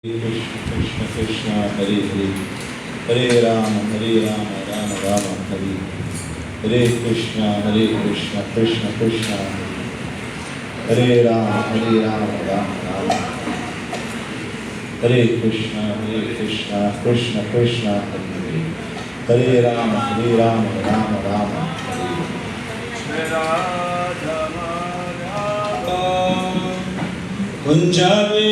Krishna Krishna Krishna Hare Hare Hare Rama Rama Rama Hare Hare Krishna Krishna Krishna Hare Rama Rama Rama Hare Krishna Krishna Krishna Hare Rama Rama Rama Kunjavi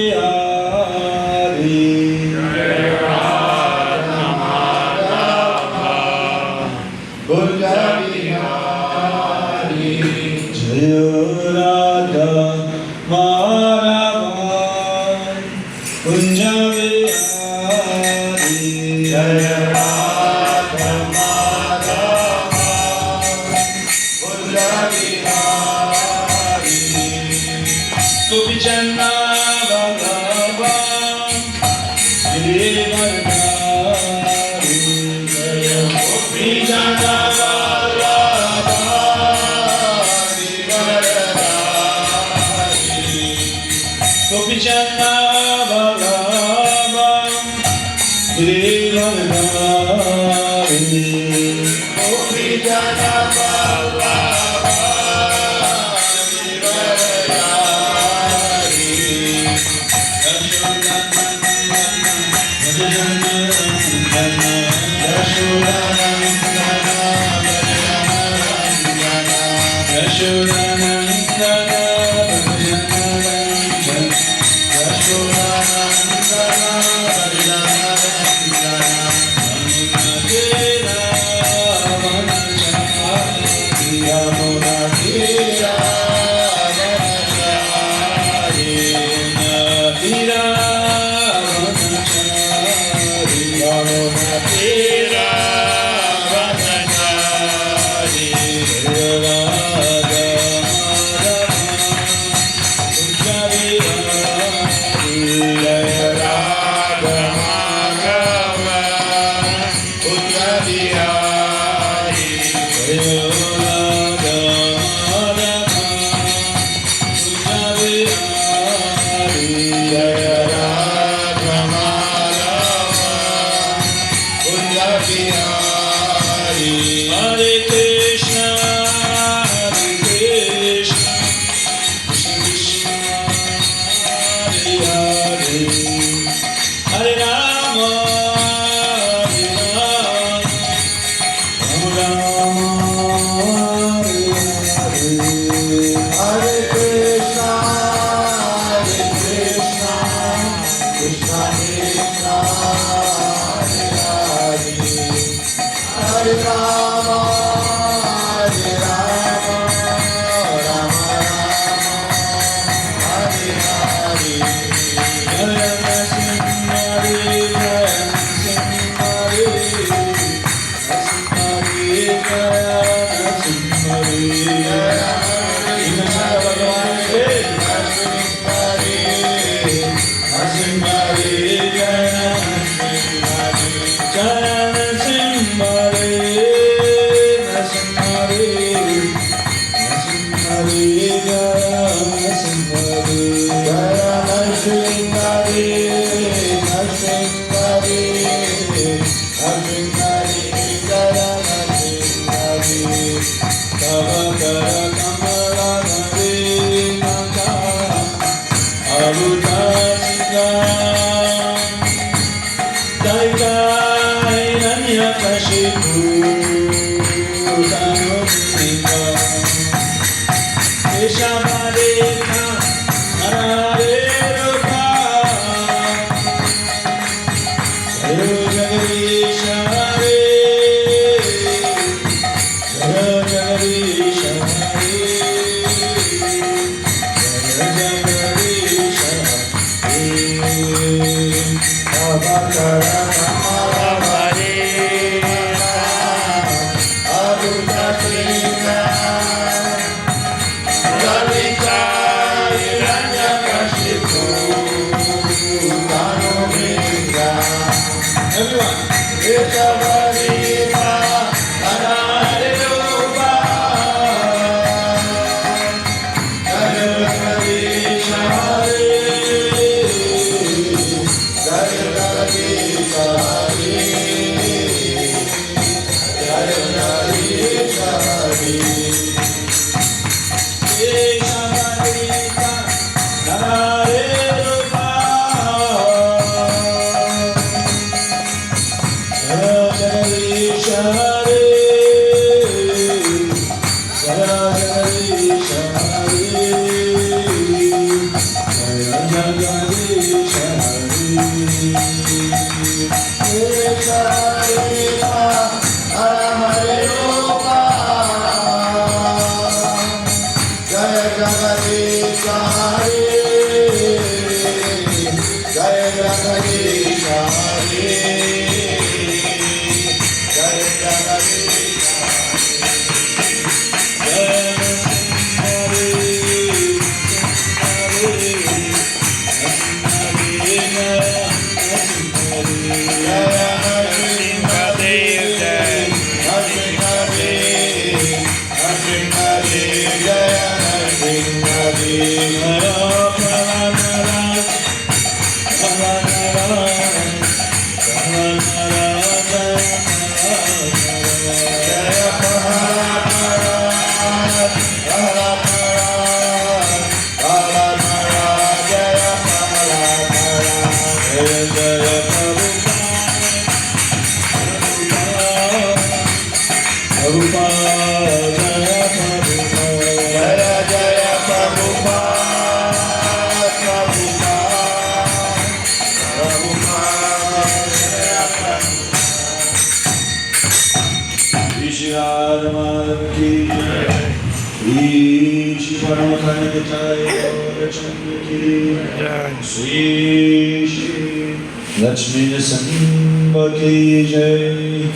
Lakshmi Narasimha ki jai,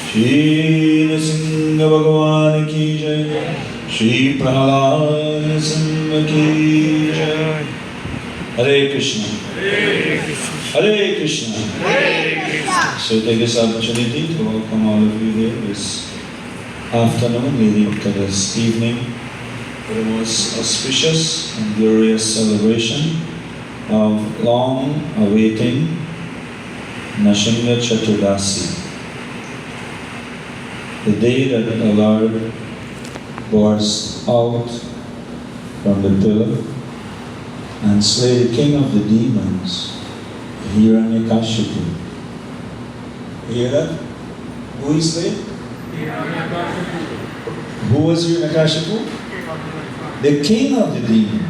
Shri Narasimha Bhagavan ki jai, Shri Prahlad Narasimha ki jai. Hare Krishna, Hare Krishna. So take this opportunity to welcome all of you here this afternoon leading to this evening for the most auspicious and glorious celebration of long awaiting Narasimha-Chaturdashi, the day that the Lord bores out from the pillar and slay the king of the demons, Hiranyakashipu. Hear that? Who he slayed? Who was Hiranyakashipu? The king of the demons.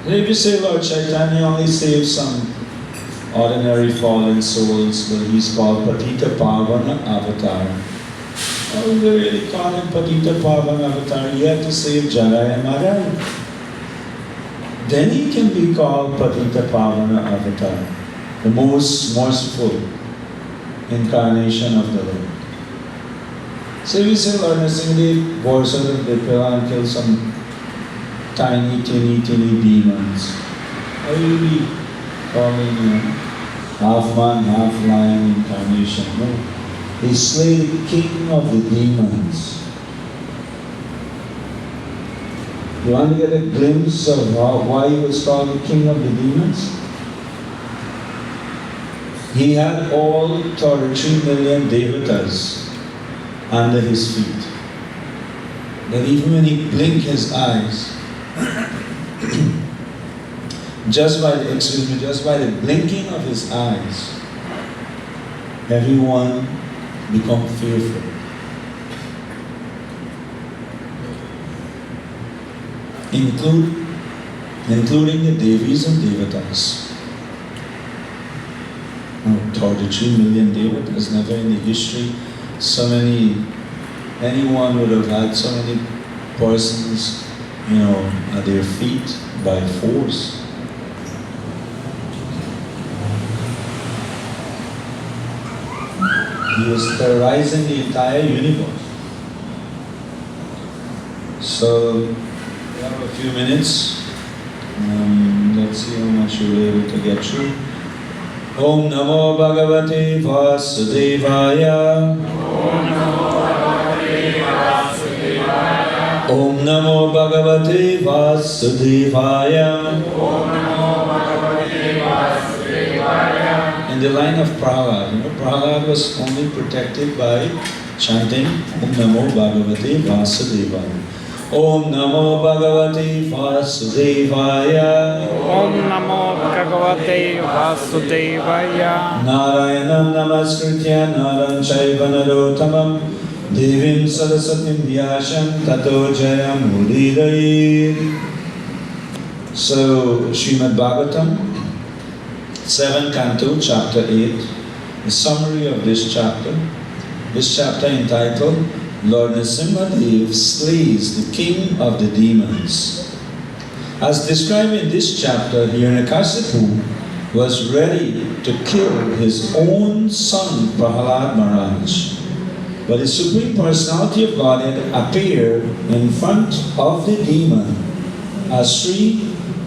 If you say Lord Chaitanya only saved some ordinary fallen souls, but he's called Patita Pavana Avatar. Why would they really call him Patita Pavana Avatar? He had to save Jara and Madara. Then he can be called Patita Pavana Avatar, the most merciful incarnation of the Lord. So we say Lord Narasimha bore out of the pillar and killed some tiny, teeny demons. How will you be calling half man, half lion incarnation? No. He slayed the king of the demons. You want to get a glimpse of why he was called the king of the demons? He had all 33 million devatas under his feet. That even when he blinked his eyes, just by the blinking of his eyes, everyone become fearful. Including the Devis and Devatas. 33 million Devatas, never in the history anyone would have had so many persons, at their feet by force. He was terrorizing the entire universe. So, we have a few minutes. Let's see how much we were able to get through. Om Namo Bhagavate Vasudevaya. Om Namo Bhagavate Vasudevaya. In the line of Prahlad, Prahlad was only protected by chanting Om Namo Bhagavate Vasudevaya. Om Namo Bhagavate Vasudevaya. Om Namo Bhagavate Vasudevaya. Narayanam Namaskritya Naram Chaiva Narottamam Devim Sarasatim Vyasam Tato Jayam Udirayi. So, Srimad Bhagavatam, 7th Canto, Chapter 8, the summary of this chapter entitled Lord Narasimha slays the king of the demons. As described in this chapter, Hiranyakashipu was ready to kill his own son Prahalad Maharaj. But the Supreme Personality of Godhead appeared in front of the demon as Sri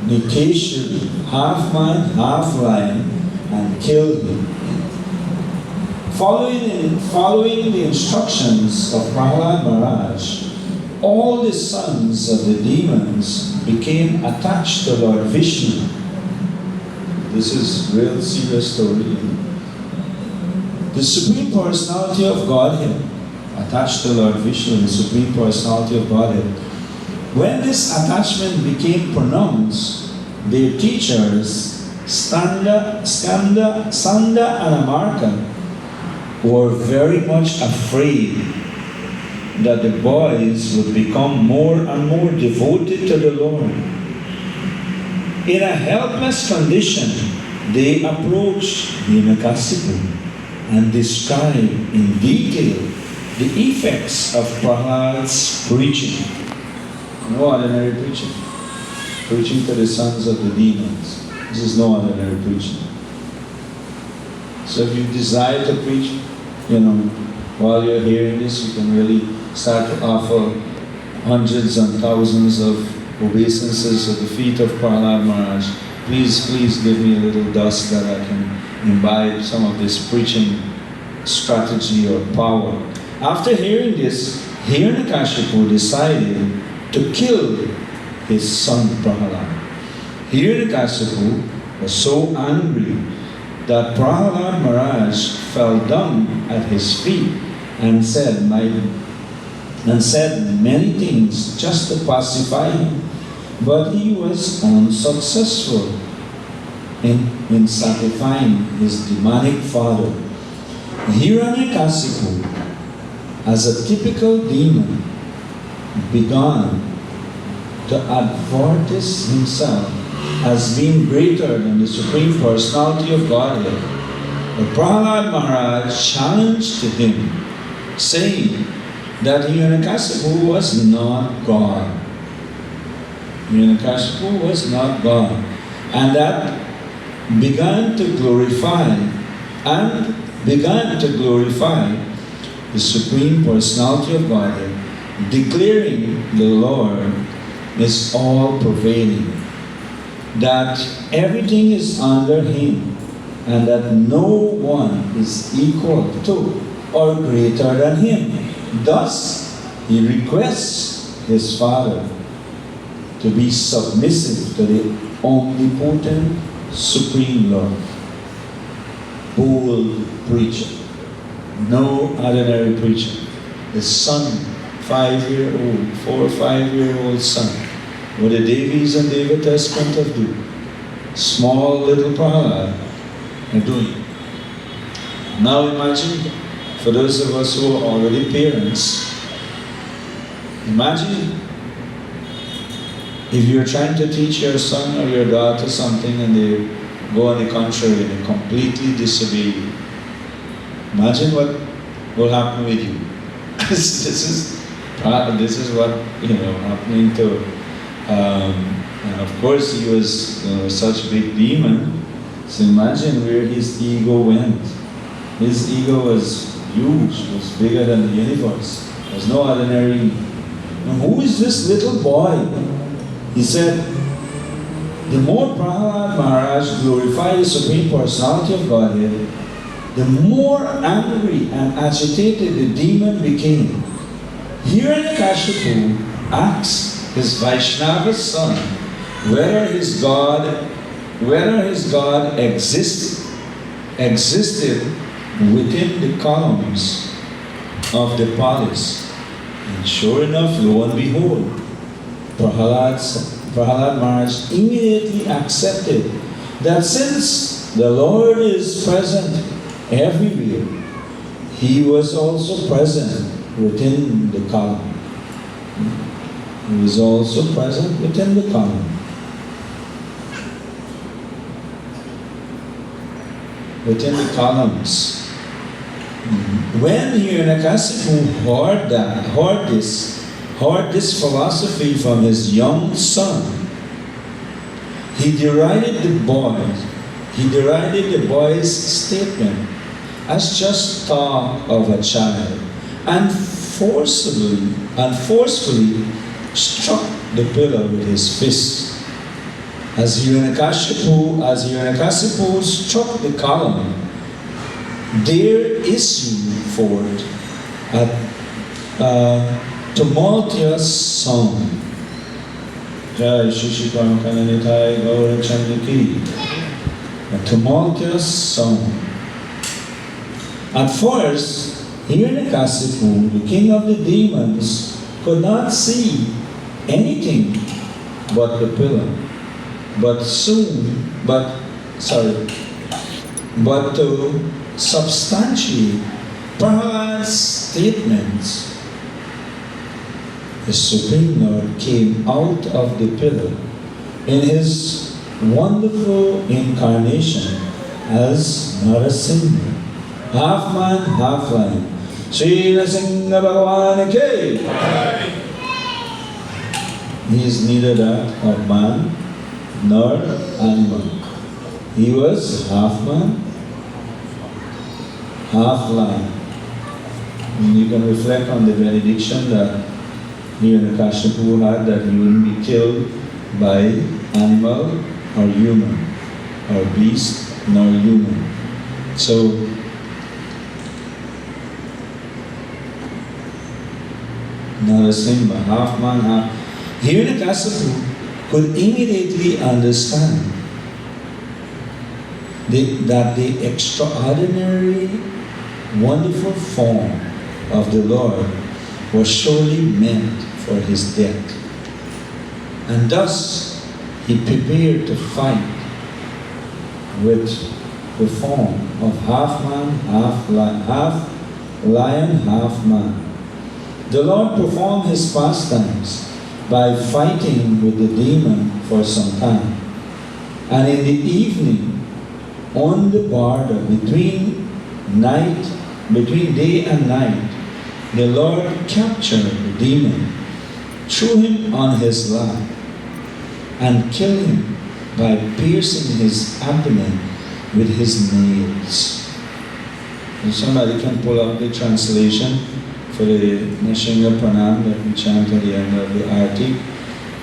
Nikeshwari, half man, half lion, and killed him. Following the instructions of Prahalad Maharaj, all the sons of the demons became attached to Lord Vishnu. This is real serious story. The Supreme Personality of Godhead, attached to Lord Vishnu, the Supreme Personality of Godhead. When this attachment became pronounced, their teachers, Skanda, and Amarka, were very much afraid that the boys would become more and more devoted to the Lord. In a helpless condition, they approached Hiranyakasipu and described in detail the effects of Prahalad's preaching. No ordinary preaching. Preaching to the sons of the demons. This is no ordinary preaching. So if you desire to preach, while you're hearing this, you can really start to offer hundreds and thousands of obeisances at the feet of Prahalad Maharaj. Please give me a little dust that I can imbibe some of this preaching strategy or power. After hearing this, Hiranyakashipu decided to kill his son Prahalad. Hiranyakashipu was so angry that Prahalad Maharaj fell down at his feet and said many things just to pacify him, but he was unsuccessful in satisfying his demonic father. Hiranyakasipu, as a typical demon, began to advertise himself as being greater than the Supreme Personality of Godhead. But Prahalad Maharaj challenged him, saying that Hiranyakasipu was not God. Hiranyakasipu was not God. And that began to glorify the Supreme Personality of Godhead, declaring the Lord is all-pervading, that everything is under Him, and that no one is equal to or greater than Him. Thus, He requests His Father to be submissive to the omnipotent Supreme Lord. Bold preacher. No ordinary preacher. His son, 5-year-old, 4 or 5-year-old son, what the Devis and Devatas couldn't have do. Small little Prahalad are doing. Now imagine, for those of us who are already parents, imagine if you're trying to teach your son or your daughter something and they go on the contrary and they completely disobey you. Imagine what will happen with you. This is what happening to. And of course, he was such a big demon. So imagine where his ego went. His ego was huge, was bigger than the universe. There's no ordinary. Now, who is this little boy? He said, the more Prahalad Maharaj glorified the Supreme Personality of Godhead, the more angry and agitated the demon became. Hiranyakashipu asked his Vaishnava son whether his God existed within the columns of the palace. And sure enough, lo and behold, Prahalad Maharaj immediately accepted that since the Lord is present everywhere, He was also present within the column. He was also present within the column. Within the columns. When Hiranyakasipu heard this philosophy from his young son, he derided the boys he derided the boy's statement as just talk of a child, and forcefully struck the pillar with his fist. As Hiranyakasipu struck the column, there issued forth a tumultuous sound. Jai Shishikam Kananitai Gaura Chandiki. A tumultuous sound. At first, Hiranyakasipu, the king of the demons, could not see anything but the pillar. But to substantiate Prahlad's statements, the Supreme Lord came out of the pillar in his wonderful incarnation as Narasimha, half man, half lion. Shri Narasimha Bhagavan Ki. He is neither that of man nor animal. He was half man, half lion. And you can reflect on the benediction that Hiranyakasipu had, that he wouldn't be killed by animal or human, or beast nor human. So, Narasimha, half man, half. Hiranyakasipu could immediately understand that the extraordinary, wonderful form of the Lord was surely meant for his death. And thus, he prepared to fight with the form of half man, half lion, half man. The Lord performed his pastimes by fighting with the demon for some time. And in the evening, on the border between day and night, the Lord captured the demon, threw him on his lap, and killed him by piercing his abdomen with his nails. And somebody can pull up the translation for the Nashinga Pranam that we chant at the end of the Arati.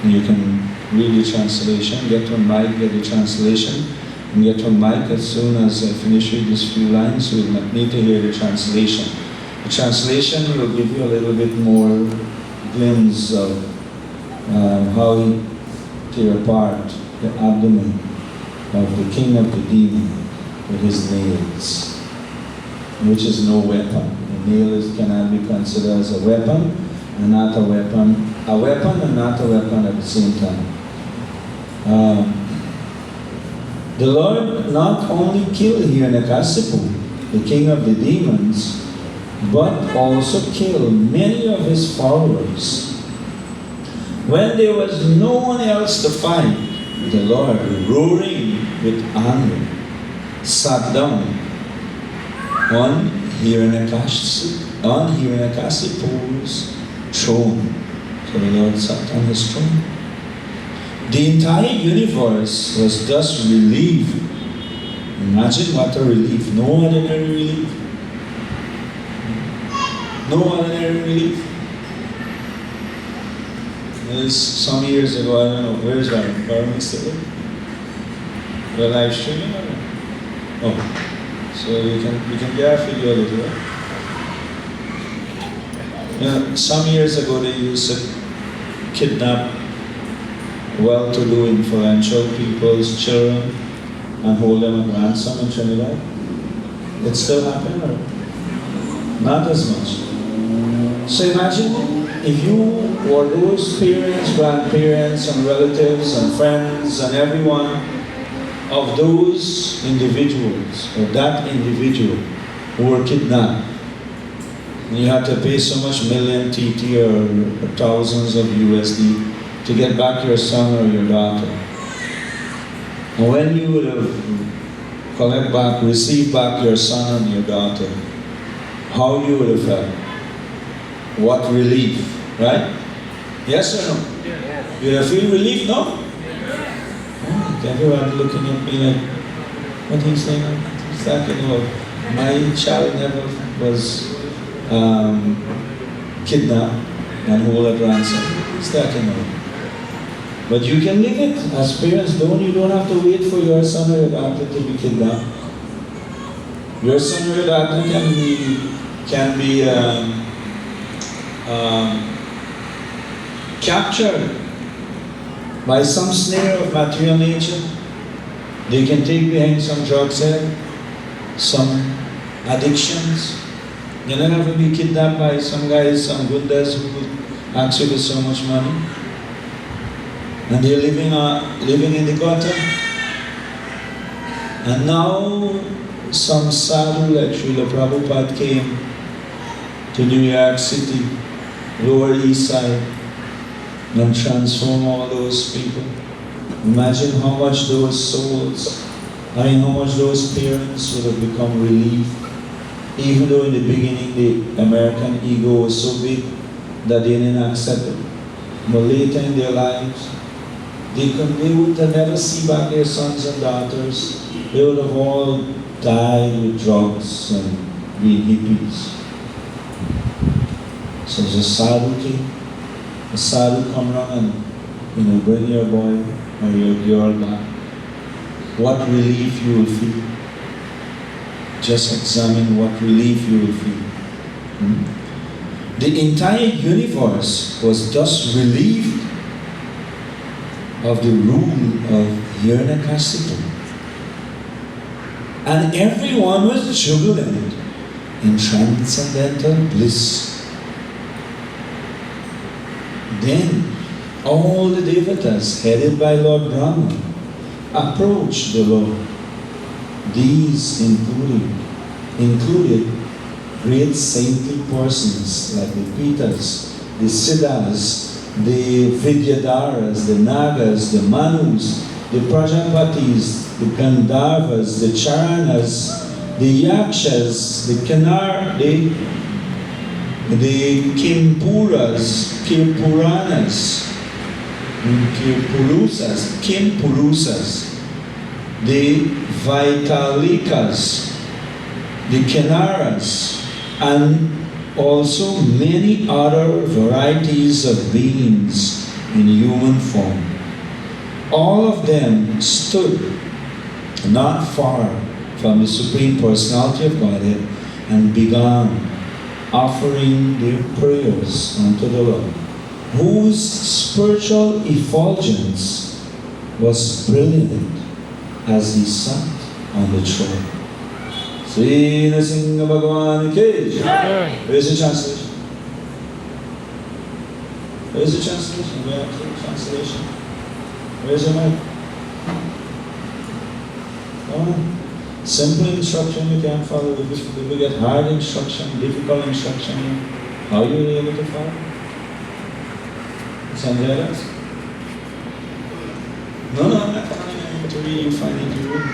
And you can read the translation, get to mic, get the translation, and get to mic as soon as I finish with these few lines. You will not need to hear the translation. The translation will give you a little bit more glimpse of how he tear apart the abdomen of the king of the demon with his nails, which is no weapon. The nails cannot be considered as a weapon and not a weapon. A weapon and not a weapon at the same time. The Lord not only killed Hiranyakasipu, the king of the demons, but also killed many of his followers. When there was no one else to fight, the Lord, roaring with anger, sat down on Hiranyakasipu's throne. So the Lord sat on his throne. The entire universe was thus relieved. Imagine what a relief. No ordinary relief. No ordinary relief. There's some years ago, I don't know, where's Ryan? Ryan still there? We're live streaming or no? Oh. So we can get a video a little bit. You know, some years ago they used to kidnap well-to-do, influential people's children and hold them at ransom in Trinidad. It's still happening, or not as much? So imagine if you or those parents, grandparents, and relatives, and friends, and everyone of those individuals, or that individual who were kidnapped, and you had to pay so much million TT or thousands of USD to get back your son or your daughter. And when you would have received back your son and your daughter, how you would have felt? What relief, right? Yes or no? Yes. You have feel relief, no? Oh, everyone looking at me like, But he's saying, it's like, my child never was kidnapped and held at ransom. It's like, But you can live it. As parents, you don't have to wait for your son or your daughter to be kidnapped. Your son or your daughter can be captured by some snare of material nature. They can take behind some drugs, some addictions. You're not going to be kidnapped by some guys, some gundas who will ask you for so much money. And they're living in the gutter. And now some sadhu like Srila Prabhupada came to New York City, Lower East Side, and transformed all those people. Imagine how much those souls, how much those parents would have become relieved. Even though in the beginning the American ego was so big that they didn't accept it. But later in their lives, they would have never see back their sons and daughters. They would have all died with drugs and being hippies. So there's a sadhu came. A sadhu come around and bring your boy or your girl back. What relief you will feel. Just examine what relief you will feel. The entire universe was thus relieved of the rule of Hiranyakasipu. And everyone was jubilant in transcendental bliss. Then all the devatas, headed by Lord Brahma, approached the Lord. These included great saintly persons like the Pitas, the Siddhas, the Vidyadharas, the Nagas, the Manus, the Prajapatis, the Gandharvas, the Charanas, the Yakshas, the Kimpurusas, the Vaitalikas, the Kenaras, and also many other varieties of beings in human form. All of them stood not far from the Supreme Personality of Godhead and began offering their prayers unto the Lord, whose spiritual effulgence was brilliant as he sat on the throne. Sri Narasimha Bhagavan ki jai. Where's the translation? Where's the translation? Where is the translation? Where's the mic? Come on. Simple instruction you can follow. If you get hard instruction, difficult instruction, how you will be able to follow? Sanjay? No, I'm not telling you to read, you find it you read.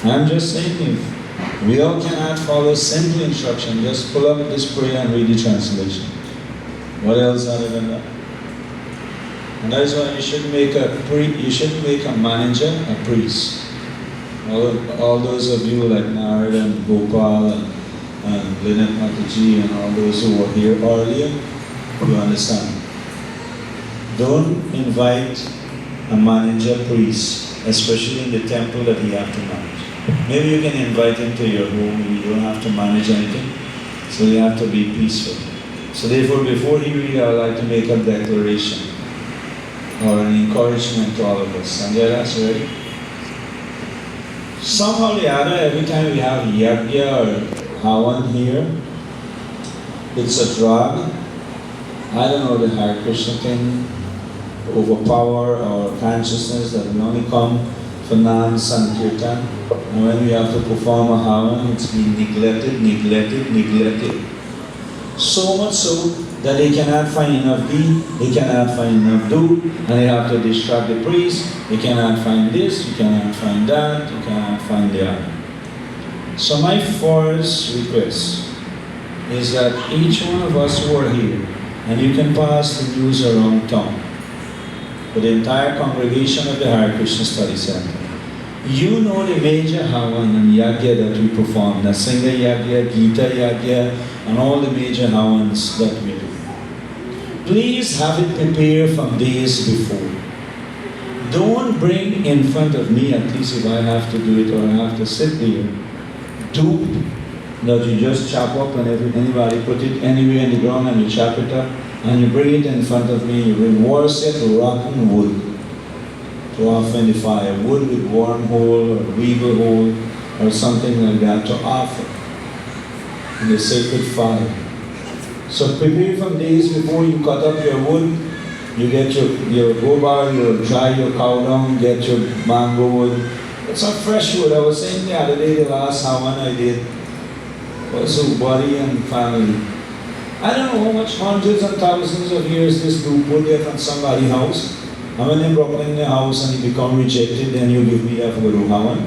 I'm just saying if we all cannot follow simple instruction, just pull up this prayer and read the translation. What else other than that? And that is why you shouldn't make a manager a priest. All those of you like Narad and Gopal and Lynette Mataji and all those who were here earlier, you understand. Don't invite a manager priest, especially in the temple that you have to manage. Maybe you can invite him to your home, you don't have to manage anything, so you have to be peaceful. So therefore, before he reads, I would like to make a declaration or an encouragement to all of us. Sanjay, that's ready? Somehow or the other, every time we have yagya or havan here, it's a drug. I don't know, the Hare Krishna thing, overpower our consciousness that we only come for Nam Sankirtan. And when we have to perform a havan, it's been neglected. So much so that they cannot find enough ghee, they cannot find enough dough, and they have to distract the priest. They cannot find this, you cannot find that, you cannot find the other. So my first request is that each one of us who are here, and you can pass the news around town, for the entire congregation of the Hare Krishna Study Center, You know the major Havan and Yagya that we perform, Nasinga Yagya, Gita Yagya, and all the major Havans that we do. Please have it prepared from days before. Don't bring in front of me, at least if I have to do it or I have to sit there, do that you just chop up and anybody put it anywhere in the ground and you chop it up and you bring it in front of me, you bring worsted rotten wood to offer in the fire, wood with wormhole or weevil hole or something like that to offer in the sacred fire. So prepare from days before. You cut up your wood, you get your gobar, you dry your cow dung, get your mango wood. It's not fresh wood. I was saying the other day, the last Havan I did was a body and family. I don't know how much, hundreds and thousands of years this group would get from somebody's house. And when they brought in the house and it become rejected, then you give me that for the Havan.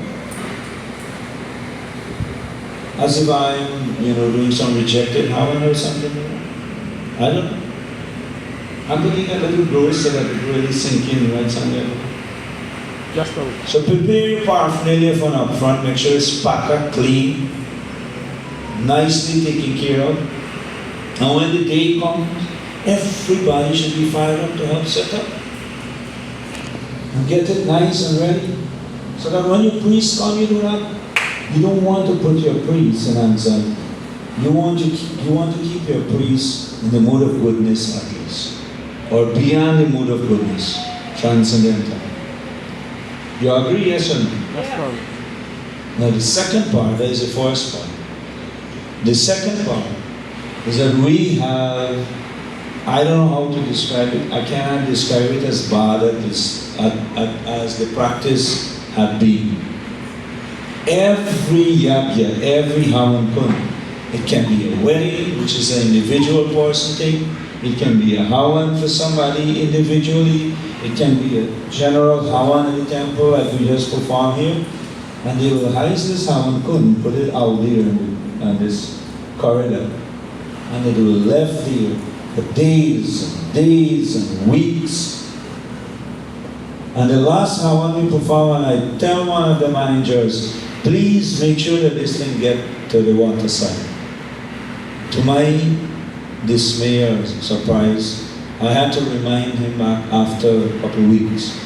As if I'm, doing some rejected Havan or something. I don't know. I'm putting a little glory so that it really sink in right somewhere. Just a So prepare your paraphernalia from up front, make sure it's packed, clean, nicely taken care of. And when the day comes, everybody should be fired up to help set up. And get it nice and ready. So that when your priest come, you don't want to put your priest in anxiety. You want to keep your priest in the mood of goodness at least. Or beyond the mood of goodness. Transcendental. You agree, yes or no? That's right. Now the second part, that is the first part. The second part is that we have, I don't know how to describe it. I cannot describe it as bad as the practice had been. Every yagya, every Havan kun, it can be a wedding, which is an individual person thing. It can be a Havan for somebody individually. It can be a general Havan in the temple like we just performed here. And they will heist this Havan kun, put it out there in this corridor. And it will left there for days and days and weeks. And the last Havan we perform, and I tell one of the managers, please make sure that this thing get to the water side. To my dismay or surprise, I had to remind him back after a couple of weeks.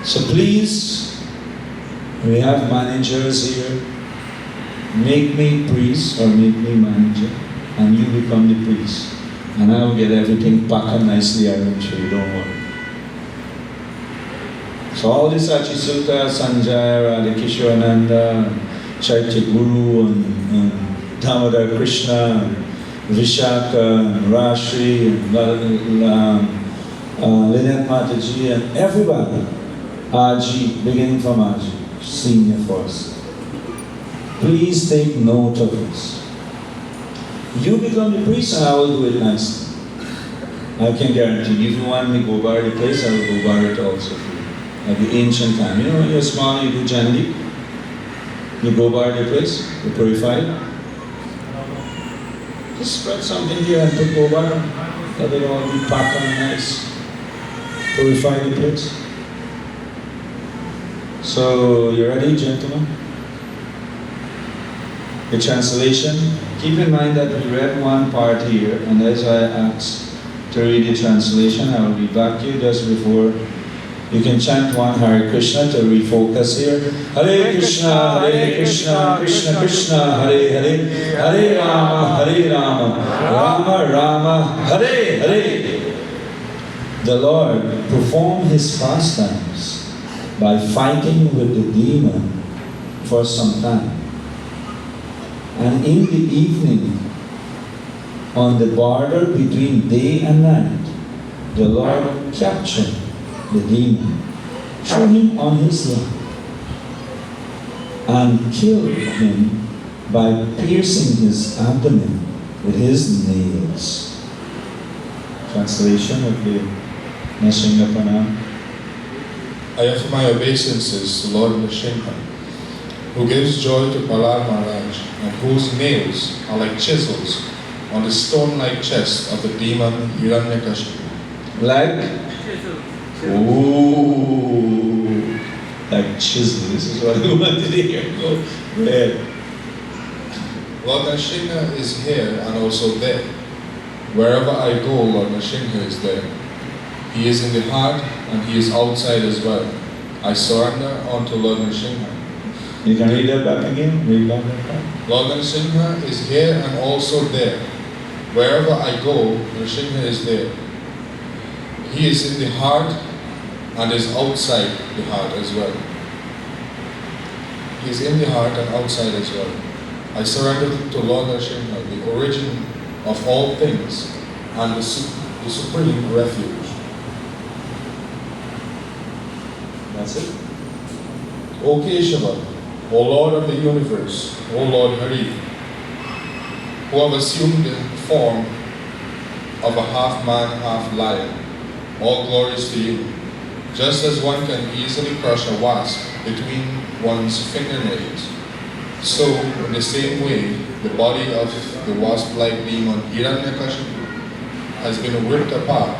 So please, we have managers here, make me priest or make me manager, and you become the priest. And I will get everything packed and nicely arranged for you, don't worry. So all this Achisutta, Sanjaya, Radhakishorananda, Chaitya Guru, and Damodar Krishna, and Vishaka, and Rashri, and Lynette Mataji, and everybody, Aji, beginning from Aji, senior first. Please take note of this. You become the priest and I will do it nicely. I can guarantee you, if you want me to go bar the place, I will go bar it also for you. Like the ancient time. When you're small, you do Jandi. You go bar the place, you purify it. Just spread something here and put go bar. Let it all be packed and nice. Purify the place. So, you ready, gentlemen? The translation. Keep in mind that we read one part here, and as I asked to read the translation, I will be back here just before. You can chant one Hare Krishna to refocus here. Hare Krishna, Krishna Krishna, Hare Hare, Hare Rama, Rama Rama, Hare Hare. The Lord performed his pastimes by fighting with the demon for some time. And in the evening, on the border between day and night, the Lord captured the demon, threw him on his lap, and killed him by piercing his abdomen with his nails. Translation of the Narasimha-Chaturdashi. I offer my obeisances to Lord Narasimha, who gives joy to Prahlad Maharaj, and whose nails are like chisels on the stone-like chest of the demon Hiranyakashipu. Like Ooh, like chisel. This is what we wanted to hear. Go ahead. Lord Narasingha is here and also there. Wherever I go, Lord Narasingha is there. He is in the heart and He is outside as well. I surrender unto Lord Narasingha. You can read that back again. Read back that. Lord Narasingha is here and also there. Wherever I go, Narasingha is there. He is in the heart and is outside the heart as well. He is in the heart and outside as well. I surrender to Lord Narasingha, the origin of all things and the supreme refuge. That's it. O Keshava, O Lord of the universe, O Lord Hari, who have assumed the form of a half man, half lion, all glories to you. Just as one can easily crush a wasp between one's fingernails, so in the same way, the body of the wasp-like demon Hiranyakashipu has been ripped apart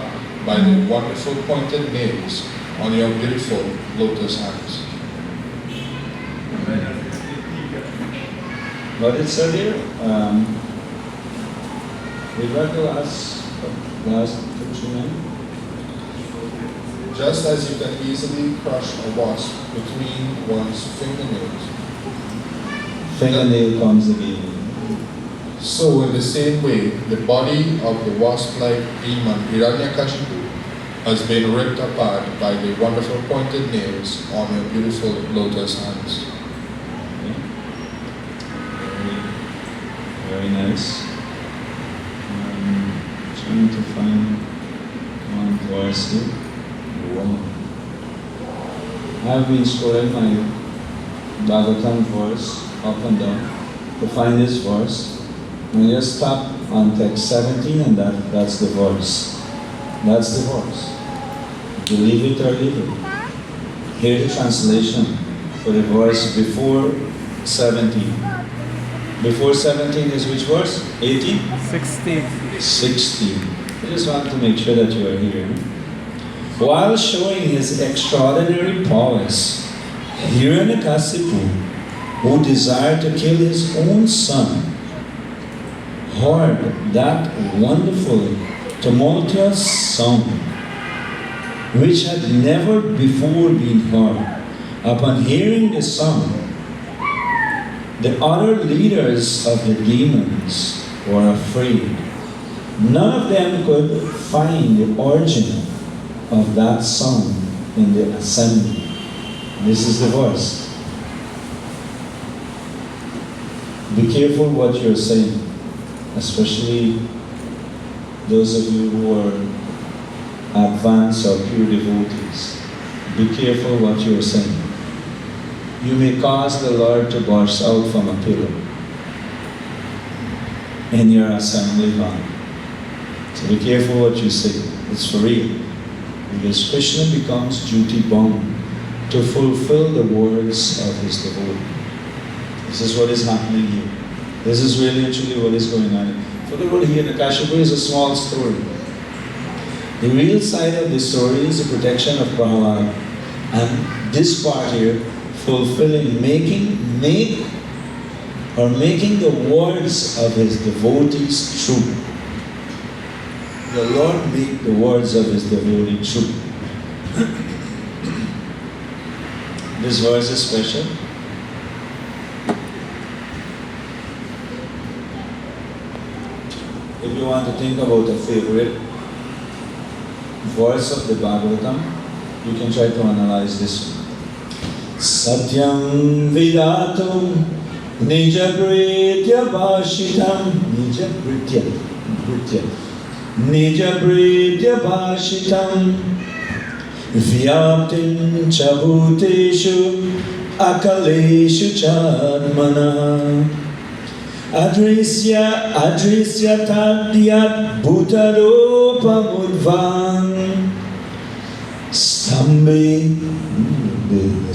by the wonderful pointed nails on your beautiful lotus hands. What it said here, we read the last two. Just as you can easily crush a wasp between one's fingernails, Fingernail comes again. so in the same way, the body of the wasp-like demon Hiranyakashipu has been ripped apart by the wonderful pointed nails on your beautiful lotus hands. Very nice. Trying to find one verse here. Wow. I've been scrolling my Bhagavatam verse up and down to find this verse. And just stop on text 17 and that's the verse. That's the verse. Believe it or leave it. Here's the translation for the verse before 17. Before 17 is which verse? 18? 16. 16. I just want to make sure that you are here. While showing his extraordinary prowess, Hiranyakashipu, who desired to kill his own son, heard that wonderful, tumultuous sound, which had never before been heard. Upon hearing the sound, the other leaders of the demons were afraid. None of them could find the origin of that sound in the assembly. This is the verse. Be careful what you're saying, especially those of you who are advanced or pure devotees. Be careful what you're saying. You may cause the Lord to burst out from a pillar in your assembly hall. So be careful what you say. It's for real. Because Krishna becomes duty bound to fulfill the words of his devotee. This is what is happening here. This is really and truly what is going on. For the word here, the Kashipu is a small story. The real side of the story is the protection of Prahalada. And this part here, fulfilling, making the words of his devotees true. The Lord made the words of his devotee true. This verse is special. If you want to think about a favorite verse of the Bhagavatam, you can try to analyze this one. Satyam vidatum nijabritya bhashitam nijabritya bhashitam vyaptin chabhuteshu akaleshu chadmana adrisya tadyat bhutaropamudvan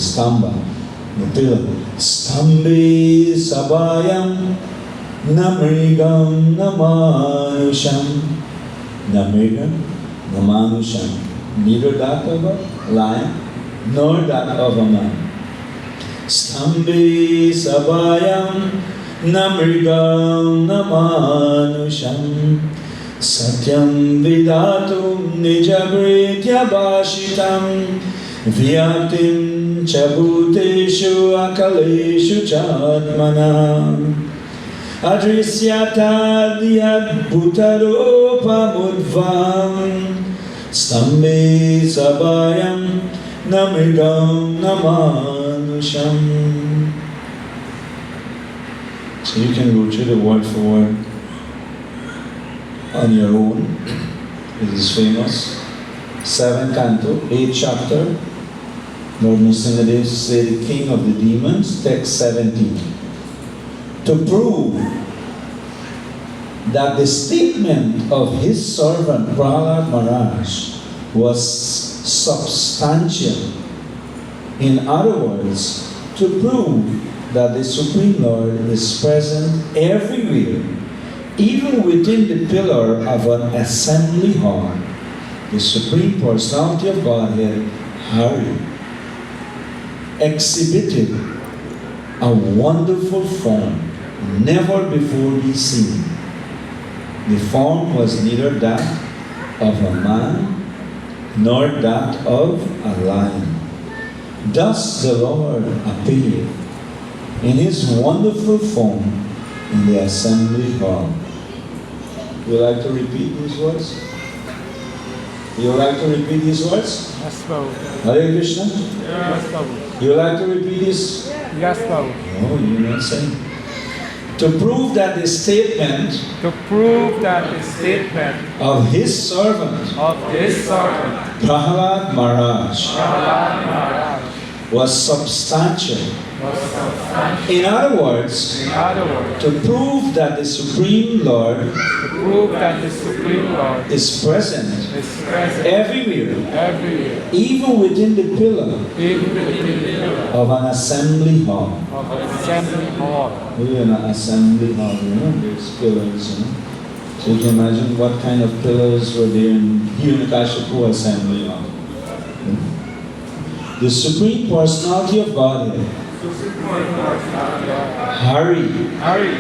Stamba, the pillar. Stambi sabayam namrigam namanusham. Namrigam namanusham. neither that of a lion, nor that of a man. Stambhi sabayam namrigam namanusham satyam vidatum nijabritya bhashitam vyaktim chabhuteshu akaleshu chatmana adrisyatadhyad bhutaropamudvam stambhi sabayam namrigam namanusham. So you can go through the word for word on your own. It is famous. 7th canto, 8th chapter. Lord Narasimha say the king of the demons, text 17. To prove that the statement of his servant Prahlad Maharaj was substantial. In other words, to prove that the Supreme Lord is present everywhere, even within the pillar of an assembly hall, the Supreme Personality of Godhead, Hari, exhibited a wonderful form never before be seen. The form was neither that of a man nor that of a lion. Thus the Lord appeared in his wonderful form in the assembly hall. Would you like to repeat these words? You would like to repeat these words? Yes, Babu. Hare Krishna? Yes, Babu. You would like to repeat this? Yes, Babu. No, you're not saying. To prove that the statement To prove that the statement of his servant of this servant, Prahlad Maharaj Prahlad Maharaj, was substantial. was substantial. In other words, In other words, to prove that the Supreme Lord to prove that the Supreme Lord is present is present everywhere, everywhere, even within the pillar even within the pillar of an assembly hall. of an assembly hall. We're in an assembly hall, you know, there's pillars, you know. So you can imagine what kind of pillars were there in Hiranakashipu assembly hall. The Supreme Personality of Godhead, Hari, Hari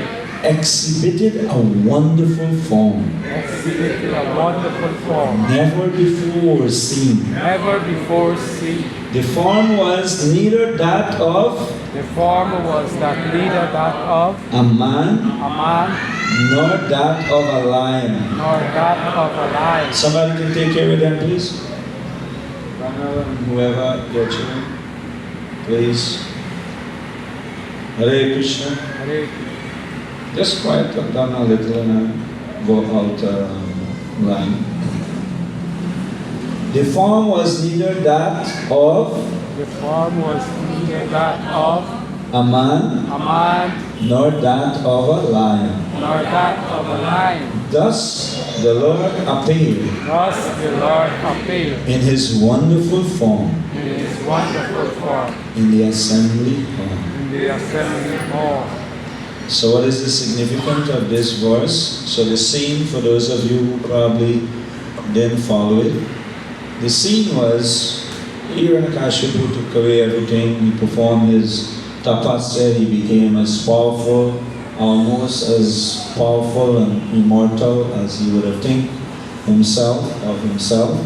exhibited a wonderful form, exhibited a wonderful form, never before seen. never before seen. The form was neither that of The form was that neither that of a man a man nor that of a lion. nor that of a lion. Somebody can take care of them, please? Whoever, your children, please. Hare Krishna. Hare Krishna. Just quiet them down a little and go out line. The form was neither that of The form was neither that of a man a man nor that of a lion. nor that of a lion. Thus the Lord appeared Thus the Lord appeared in his wonderful form in his wonderful form in the assembly hall. in the assembly hall. So what is the significance of this verse? So the scene, for those of you who probably didn't follow it, the scene was Hiranyakashipu took away everything. He performed his tapasya. He became as powerful, almost as powerful and immortal as he would have think himself of himself.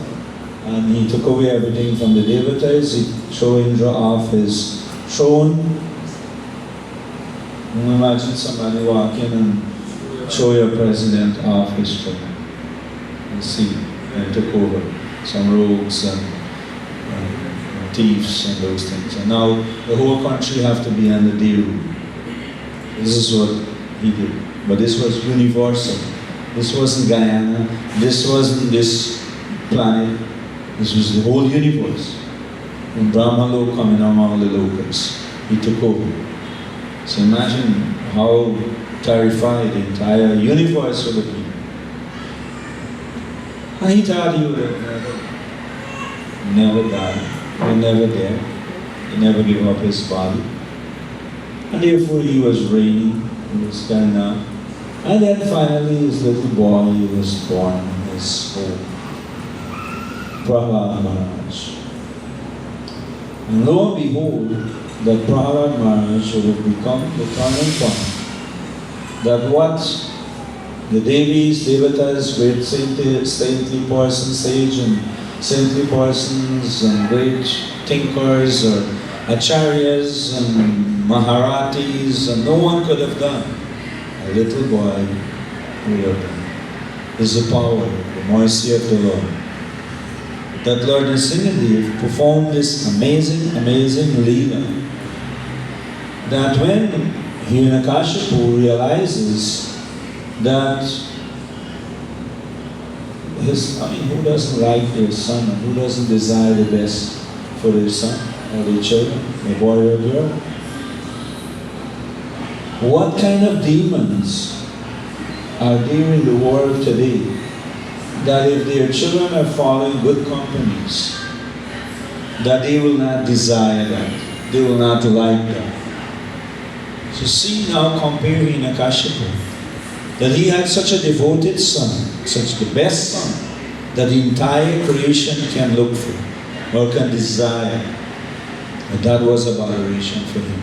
And he took away everything from the devatas. He threw Indra off his throne. Imagine somebody walk in and show your president off his throne. And see, and took over some rogues and thieves and those things. And now the whole country have to be under their rule. This is what he did. But this was universal. This wasn't Gayana. This wasn't this planet. This was the whole universe. When Brahma Lok coming among the locals, he took over. So imagine how terrified the entire universe would have been. And he thought he would have never die. He was never there. He never gave up his body. And therefore he was reigning. He was kind of. And then finally his little boy was born in his home. Prahlad Maharaj. And lo and behold, that Prahlad Maharaj would have become the turning point. That what the Devis, Devatas, great saintly persons, sage and saintly persons and great thinkers or acharyas and maharatis and no one could have done, a little boy would have done. Is the power, the mercy of the Lord. That Lord Narasimha performed this amazing, amazing leela. That when Hiranyakashipu realizes that who doesn't like their son, who doesn't desire the best for their son or their children, a boy or a girl? What kind of demons are there in the world today that if their children are following good companies, that they will not desire that, they will not like that? So see now, compare Hiranyakashipu, that he had such a devoted son, such the best son, that the entire creation can look for or can desire. But that was a aberration for him.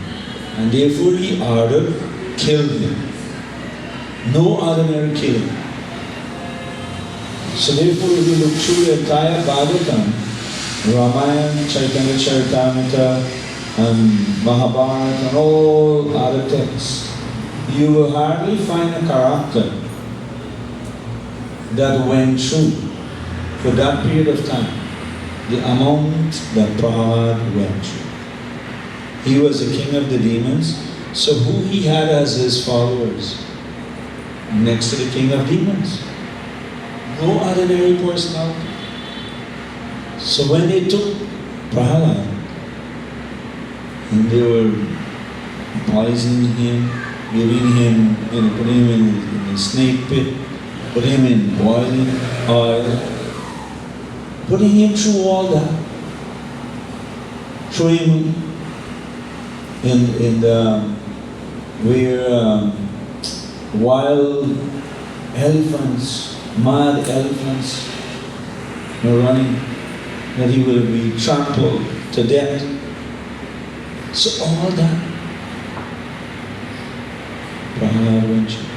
And therefore he ordered, kill him. No ordinary killing. So therefore if you look through the entire Bhagavatam, Ramayana, Chaitanya Charitamrita, and Mahabharata and all other texts, you will hardly find a character that went through, for that period of time, the amount that Prahlad went through. He was the king of the demons, so who he had as his followers? Next to the king of demons. No ordinary personality. So when they took Prahlad, and they were poisoning him, giving him, putting him in a snake pit, putting him in boiling oil, putting him through all that, threw him in the where wild elephants, mad elephants were running, that he will be trampled to death. So all that Prahlad went through.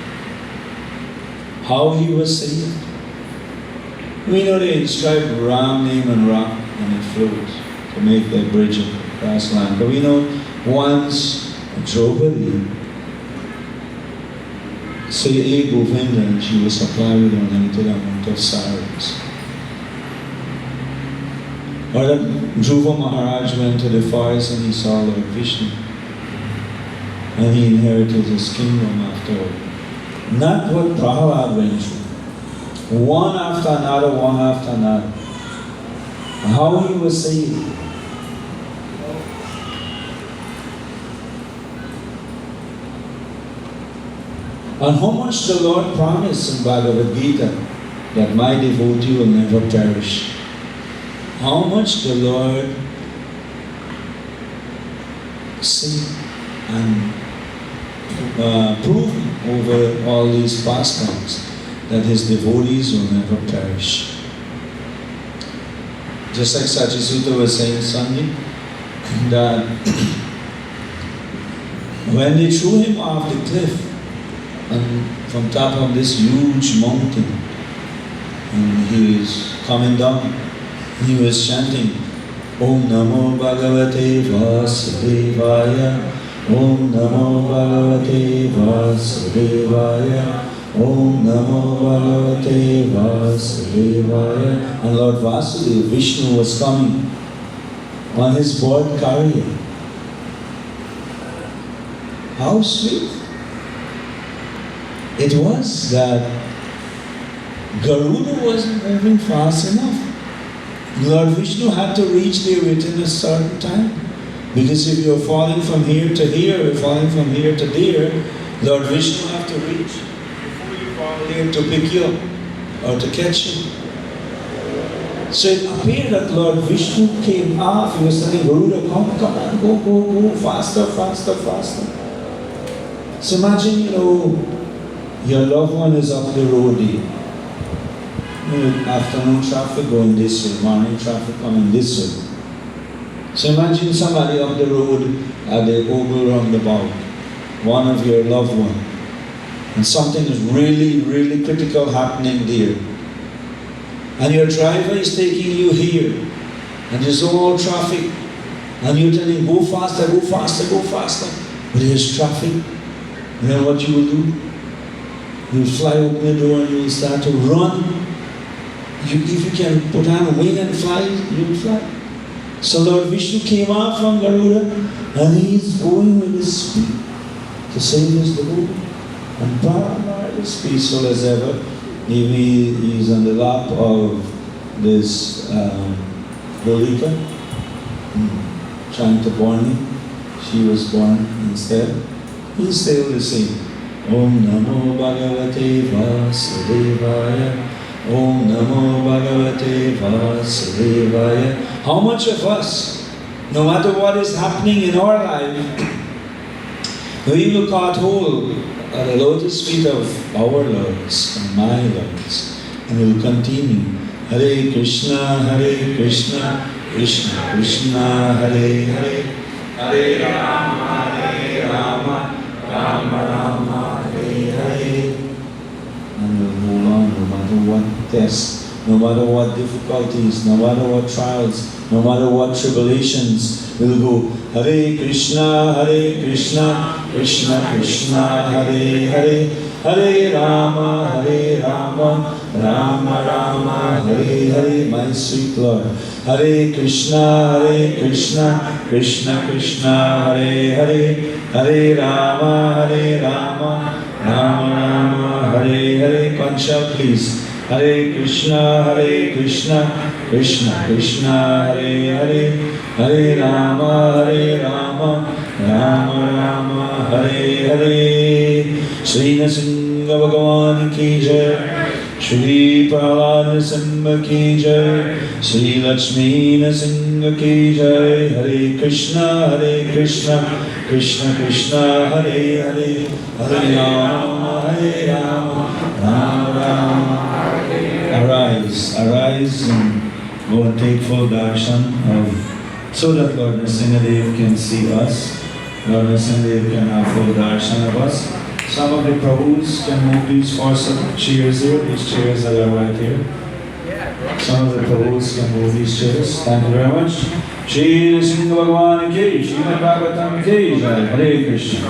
How he was saved? We know they inscribed Ram name and rock and it floats to make that bridge across land. But we know once Draupadi say a Govinda and she was supplied with an unlimited amount of saris. Or that Dhruva Maharaj went to the forest and he saw Lord Vishnu and he inherited his kingdom after all. Not what Prahlad went through. One after another, one after another. How he was saved. And how much the Lord promised in Bhagavad Gita that my devotee will never perish. How much the Lord said and proven over all these pastimes that his devotees will never perish. Just like Sachisuta was saying Sunday, that when they threw him off the cliff and from top of this huge mountain, and he was coming down, he was chanting, Om Namo Bhagavate Vasudevaya, Om Namo Bhagavate Vasudevaya, Om Namo Bhagavate Vasudevaya. And Lord Vasudeva, Vishnu was coming on his bird carrier. How sweet it was that Garuda wasn't moving fast enough. Lord Vishnu had to reach there within a certain time. Because if you're falling from here to here, or falling from here to there, Lord Vishnu have to reach before you fall there to pick you up or to catch you. So it appeared that Lord Vishnu came off. He was telling Garuda, come on, go, faster. So imagine, your loved one is up the road there. Afternoon traffic going this way, morning traffic coming this way. So imagine somebody up the road at the oval roundabout, one of your loved ones, and something is really, really critical happening there. And your driver is taking you here, and there's all traffic, and you're telling him, go faster, go faster, go faster. But there's traffic. You know what you will do? You'll fly open the door and you'll start to run. If you can put on a wing and fly, you'll fly. So Lord Vishnu came out from Garuda, and he's going with his speed to save his devotee. And Brahma is peaceful as ever. He's on the lap of this Golika, trying to born him. She was born instead. He's still the same. Om Namo Bhagavate Vasudevaya. Om Namo Bhagavate Vasudevaya. How much of us, no matter what is happening in our life, we will caught hold at the lotus feet of our Lords and my Lords, and we will continue. Hare Krishna, Krishna Krishna, Hare Hare, Hare Rama, Rama Rama, Hare Hare. And we'll move on no matter what tests, no matter what difficulties, no matter what trials, no matter what tribulations. We'll go Hare Krishna, Krishna Krishna, Hare Hare, Hare Rama, Rama Rama, Hare Hare. My sweet Lord, Hare Krishna, Krishna Krishna, Hare Hare, Hare Rama, Rama Rama, Hare Hare. Kancha, please. Hare Krishna, Krishna Krishna, Hare Hare, Hare Rama, Rama Rama, Hare Hare. Shri Narasimha Bhagavan ki jai, Shri Prahlad Narasimha ki jai, Shri Lakshmi Narasimha ki jai. Hare Krishna, Krishna Krishna, Hare Hare, Hare Rama, Rama Rama. Arise and go and take full darshan so that Lord Narasimha can see us. Lord Narasimha can have full darshan of us. Some of the Prabhus can move these four chairs here, these chairs that are right here. Some of the Prabhus can move these chairs. Thank you very much. Shri Narasimha Bhagavan ki, Srimad Bhagavatam ki, Jai. Hare Krishna.